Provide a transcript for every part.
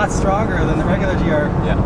lot stronger than the regular GR. Yeah.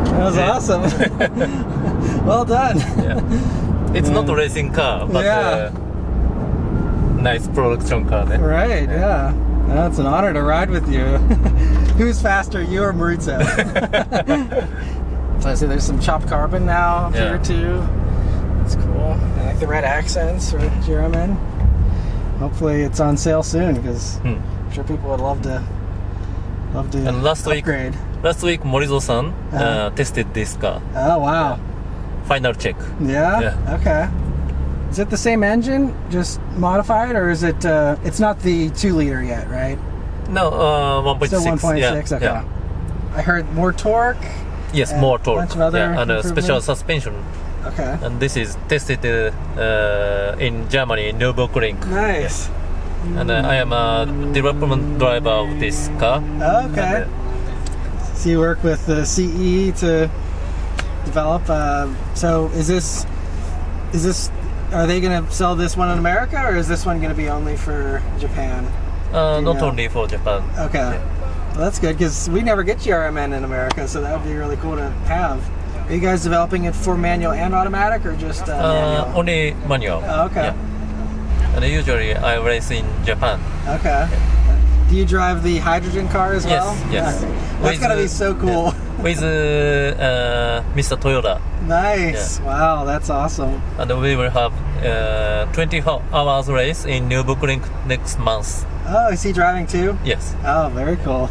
That was awesome. Well done. Yeah. It's not a racing car, but nice production car. Right, yeah. It's an honor to ride with you. Who's faster, you or Maurizio? So I see there's some chopped carbon now up here too. That's cool. I like the red accents for GRMN. Hopefully it's on sale soon because I'm sure people would love to and upgrade. Last week Morizo-san tested this car. Oh wow. Final check. Yeah? Okay. Is it the same engine, just modified, or is it? It's not the 2-liter yet, right? No, 1.6. Still 1.6. Okay. Yeah. I heard more torque. Yes, more torque. Bunch of other and a special suspension. Okay. And this is tested in Germany, Nürburgring. Nice. And I am a development driver of this car. Okay. And, so you work with the CE to develop. So is this? Are they going to sell this one in America, or is this one going to be only for Japan? not only for Japan. Okay. Well, that's good because we never get GRMN in America, so that would be really cool to have. Are you guys developing it for manual and automatic, or just manual? Only manual. Oh, okay. Yeah. And usually I race in Japan. Okay. Do you drive the hydrogen car as well? Yes. That's gonna be so cool. With Mr. Toyota. Nice. Yeah. Wow, that's awesome. And we will have 24 hours race in Nürburgring next month. Oh, is he driving too? Yes. Oh, very cool.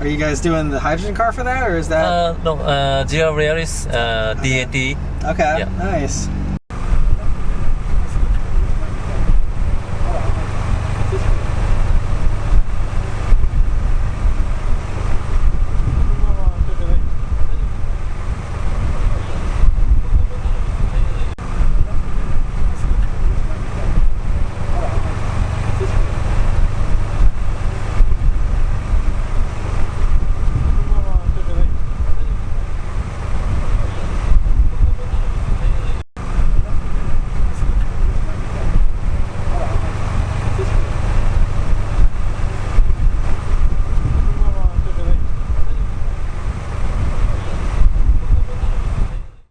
Are you guys doing the hydrogen car for that, or is that? No, GR Realis DAT. Okay, Yeah. nice.